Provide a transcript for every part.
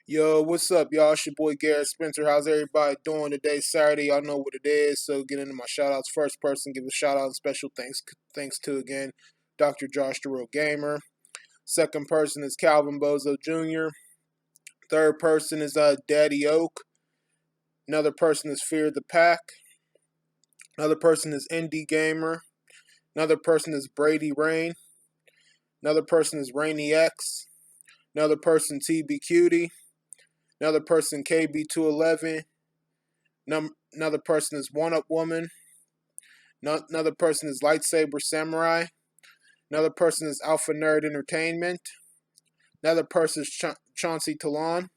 Yo, what's up, y'all? It's your boy Garrett Spencer. How's everybody doing today? Saturday, y'all know what it is. So get into my shout outs. First person, give a shout out and special thanks to again, Dr. Josh the Real Gamer. Second person is Calvin Bozo Jr. Third person is Daddy Oak. Another person is Fear the Pack. Another person is Indie Gamer. Another person is Brady Rain. Another person is Rainy X. Another person TB Cutie. Another person KB211. Another person is One Up Woman. Another person is Lightsaber Samurai. Another person is Alpha Nerd Entertainment. Another person is Chauncey Talon.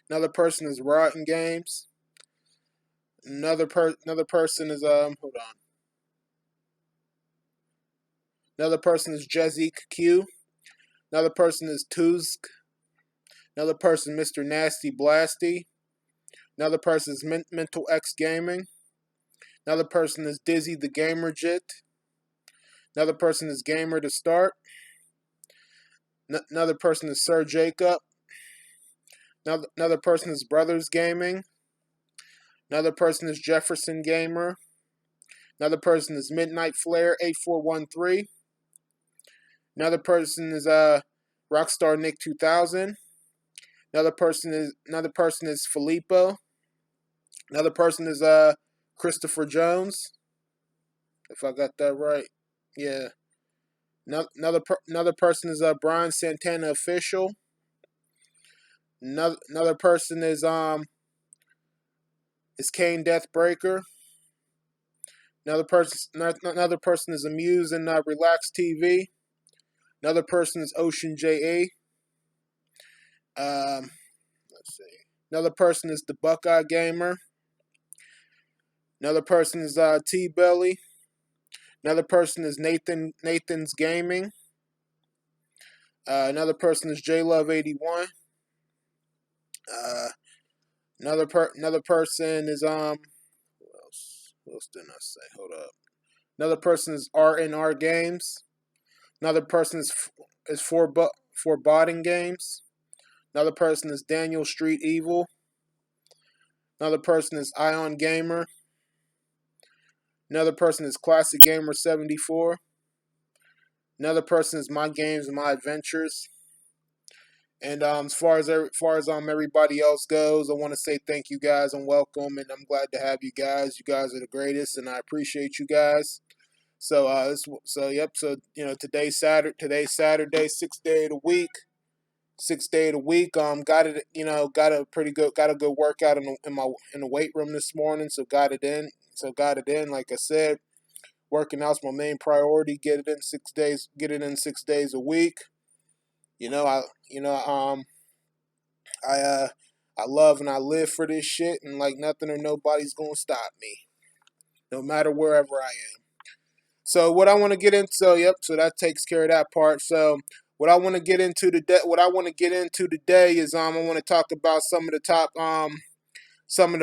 Another person is Rotten Games. Another person is hold on. Another person is Jezik Q. Another person is Tuzk. Another person, Mr. Nasty Blasty. Another person is Mental X Gaming. Another person is Dizzy the Gamer Jit. Another person is Gamer to Start. Another person is Sir Jacob. Another person is Brothers Gaming. Another person is Jefferson Gamer. Another person is Midnight Flare 8413. Another person is Rockstar Nick 2000. Another person is Filippo. Another person is Christopher Jones. If I got that right, yeah. Another person is Brian Santana Official. Another person is Kane Deathbreaker. Another person is Amuse and Relax TV. Another person is Ocean JA. Let's see. Another person is the Buckeye Gamer. Another person is T Belly. Another person is Nathan's Gaming. Another person is J Love 81. Another person is Who else didn't I say? Hold up. Another person is RNR Games. Another person is Foreboding Games. Another person is Daniel Street Evil. Another person is Ion Gamer. Another person is Classic Gamer 74. Another person is My Games and My Adventures. And as far as everybody else goes, I want to say thank you guys and welcome, and I'm glad to have you guys. You guys are the greatest, and I appreciate you guys. So today's Saturday, sixth day of the week. Sixth day of the week. Got a good workout in the weight room this morning. So got it in. Like I said, working out's my main priority. Get it in 6 days. Get it in 6 days a week. You know, I you know I I love and I live for this shit, and like nothing or nobody's gonna stop me, no matter wherever I am. So what I want to get into, so that takes care of that part. So what I want to get into today is I want to talk about some of the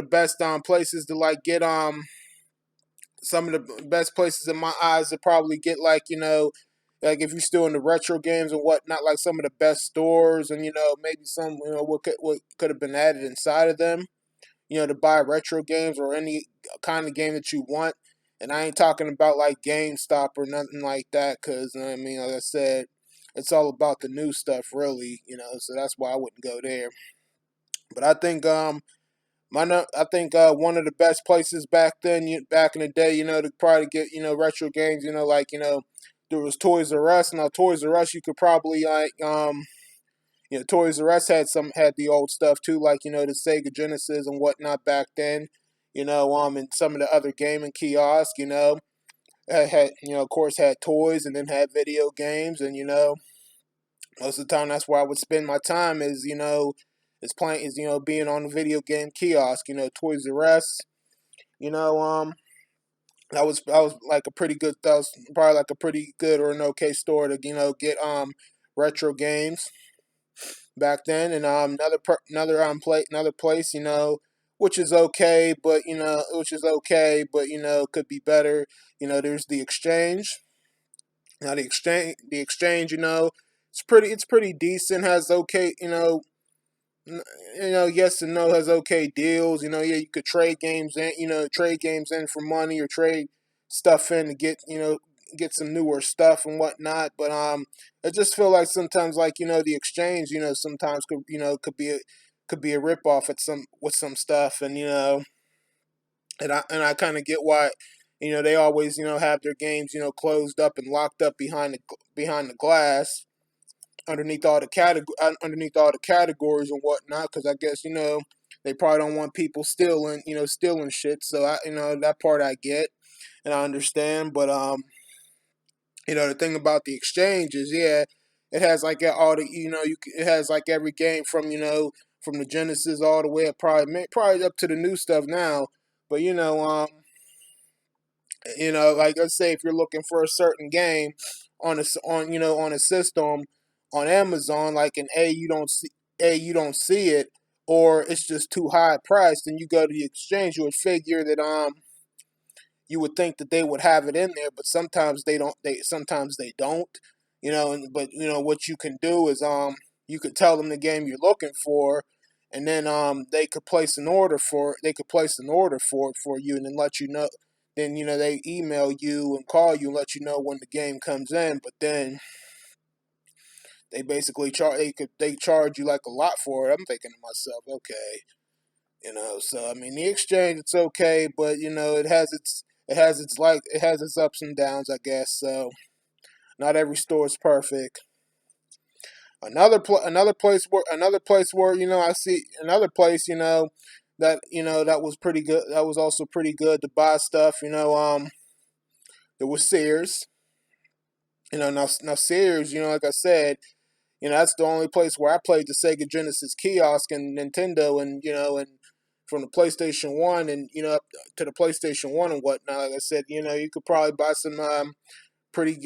best places to like get some of the best places in my eyes to probably get like if you're still in the retro games and whatnot, like some of the best stores and maybe some what could have been added inside of them, to buy retro games or any kind of game that you want. And I ain't talking about like GameStop or nothing like that, because I mean, like I said, it's all about the new stuff, really. So that's why I wouldn't go there. But I think one of the best places back then, back in the day, to probably get retro games, there was Toys R Us. Now Toys R Us, you could probably Toys R Us had the old stuff too, like the Sega Genesis and whatnot back then. And some of the other gaming kiosks, had of course had toys and then had video games, and most of the time that's where I would spend my time is being on the video game kiosk. Toys R Us. You know, that was like a pretty good. That was probably like a pretty good or an okay store to get retro games back then. And another place, which is okay, but could be better. There's the Exchange. Now the exchange, it's pretty decent. Has okay, Yes and no has okay deals. Yeah, you could trade games in, trade games in for money or trade stuff in to get some newer stuff and whatnot. But I just feel like sometimes, like the exchange, sometimes could be a rip off at some with some stuff, and I kind of get why, they always have their games closed up and locked up behind the glass underneath all the categories and whatnot, because I guess they probably don't want people stealing shit. So that part I get and I understand, but the thing about the exchange is, yeah, it has like all the it has like every game from from the Genesis all the way up, probably up to the new stuff now. But like let's say if you're looking for a certain game on a system on Amazon, like an A you don't see it, or it's just too high priced, and you go to the exchange, you would figure that you would think that they would have it in there, but sometimes they don't. Sometimes they don't. But what you can do is you could tell them the game you're looking for, and then they could place an order for it. They could place an order for it for you, and then let you know. Then they email you and call you and let you know when the game comes in. But then they basically they charge you like a lot for it. I'm thinking to myself, okay, so I mean, the exchange it's okay, but it has its ups and downs, I guess. So not every store is perfect. Another place where I see another place that that was pretty good. That was also pretty good to buy stuff. There was Sears. Now Sears. Like I said, that's the only place where I played the Sega Genesis kiosk and Nintendo, and from the PlayStation One, and up to the PlayStation One and whatnot. Like I said, you could probably buy some pretty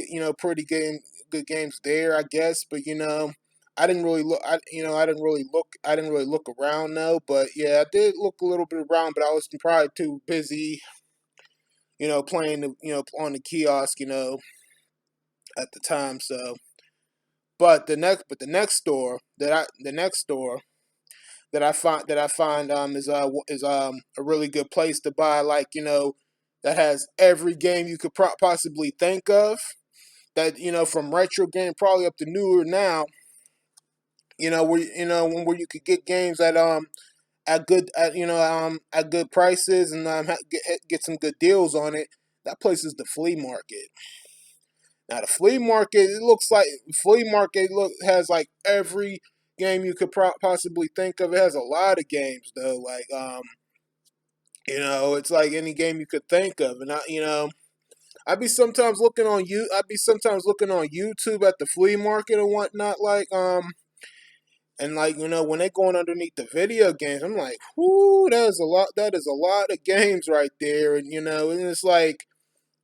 good games there, I guess. But I didn't really look. I didn't really look around though. But yeah, I did look a little bit around, but I was probably too busy, playing on the kiosk, at the time. So, but the next store that I find is a really good place to buy, like that has every game you could possibly think of, that from retro game probably up to newer now, where you could get games at good prices, and get some good deals on it. That place is the flea market. Now the flea market, it looks like flea market has like every game you could possibly think of. It has a lot of games though, like it's like any game you could think of, and I'd be sometimes looking on YouTube at the flea market and whatnot, and like when they going underneath the video games, I'm like, whoo, that is a lot of games right there, and it's like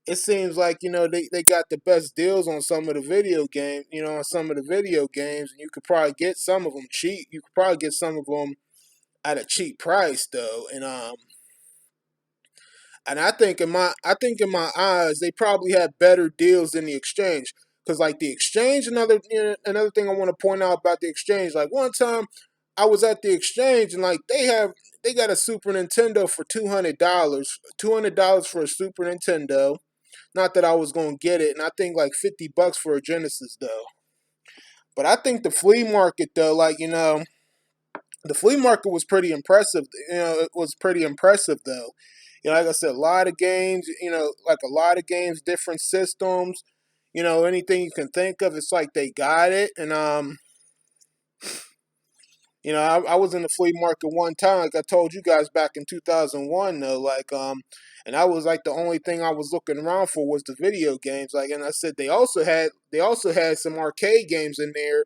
it seems like they got the best deals on some of the video game, on some of the video games, and you could probably get some of them cheap. You could probably get some of them at a cheap price though, and I think in my eyes they probably have better deals than the exchange. Cause like the exchange, another thing I want to point out about the exchange, like one time I was at the exchange and like they got a Super Nintendo for $200 for a Super Nintendo. Not that I was gonna get it, and I think like $50 for a Genesis though. But I think the flea market though, like the flea market was pretty impressive. It was pretty impressive though. Like I said, a lot of games. Like a lot of games, different systems. Anything you can think of. It's like they got it, and I was in the flea market one time, like I told you guys back in 2001 though, and I was like the only thing I was looking around for was the video games, like, and I said they also had some arcade games in there,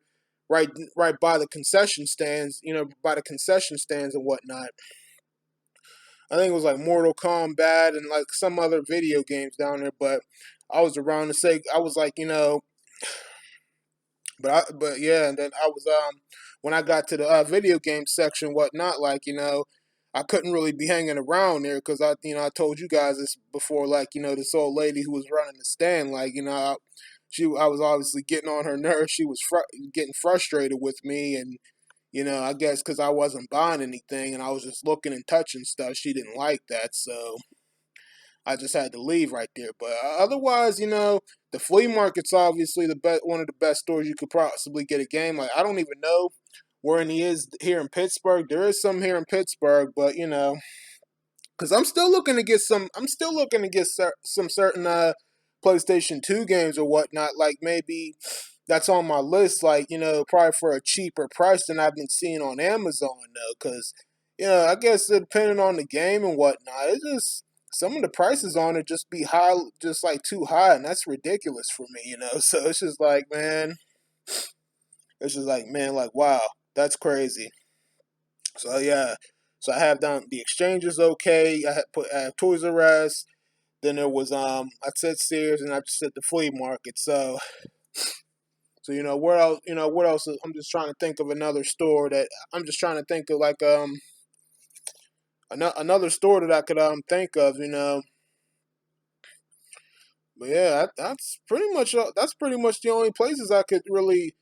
right by the concession stands, by the concession stands and whatnot. I think it was like Mortal Kombat and like some other video games down there, but I was around to say I was like, but yeah, and then I was when I got to the video game section, whatnot, like I couldn't really be hanging around there because I told you guys this before, like this old lady who was running the stand, like I was obviously getting on her nerves. She was getting frustrated with me, and I guess because I wasn't buying anything and I was just looking and touching stuff, she didn't like that, so I just had to leave right there. But otherwise, the flea market's obviously one of the best stores you could possibly get a game. Like I don't even know where any is here in Pittsburgh. There is some here in Pittsburgh, but because I'm still looking to get some. I'm still looking to get some certain PlayStation 2 games or whatnot. Like maybe that's on my list. Like probably for a cheaper price than I've been seeing on Amazon though. Because I guess depending on the game and whatnot, it's just some of the prices on it just be high, just like too high, and that's ridiculous for me. So it's just like man, like wow, that's crazy. So yeah, so I have done the exchanges okay. I have Toys R Us. Then there was I said Sears and I just said the flea market. So where else what else I'm just trying to think of another store that I'm just trying to think of like another store that I could think of, But yeah, that's pretty much the only places I could really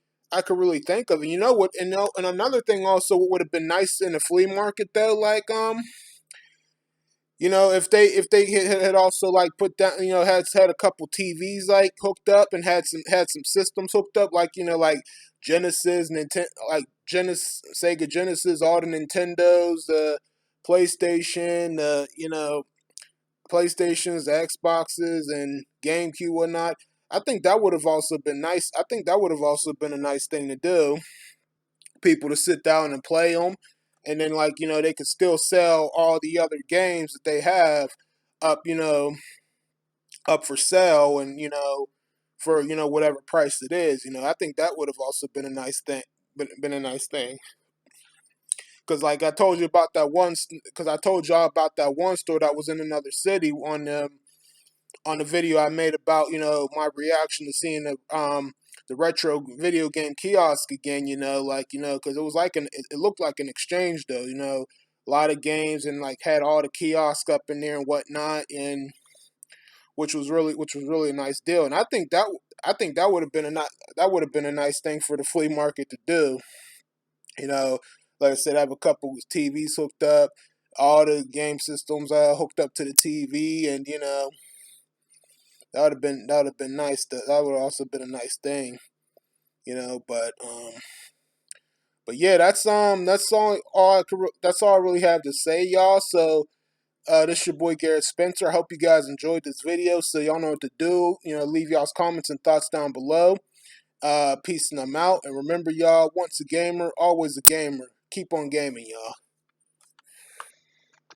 think of. And you know what? And another thing also, what would have been nice in the flea market though, like if they had also like put down, had a couple TVs like hooked up and had some systems hooked up, like like Genesis, Nintendo, like Genesis, Sega Genesis, all the Nintendos, the PlayStation, PlayStations, the Xboxes, and GameCube, whatnot. I think that would have also been nice. I think that would have also been a nice thing to do. People to sit down and play them, and then like they could still sell all the other games that they have up, up for sale, and for whatever price it is. I think that would have also been a nice thing. Been a nice thing. Cause like I told you about that one, cause I told y'all about that one store that was in another city on the video I made about my reaction to seeing the retro video game kiosk again. Because it was like it looked like an exchange though. A lot of games and like had all the kiosk up in there and whatnot, and which was really a nice deal. And I think that would have been a nice thing for the flea market to do. You know, like I said, I have a couple TVs hooked up, all the game systems hooked up to the TV, and that would have been nice. That would have also been a nice thing. But yeah, that's all I really have to say, y'all. So this is your boy Garrett Spencer. I hope you guys enjoyed this video. So y'all know what to do. Leave y'all's comments and thoughts down below. Peace and I'm out. And remember, y'all, once a gamer, always a gamer. Keep on gaming, y'all.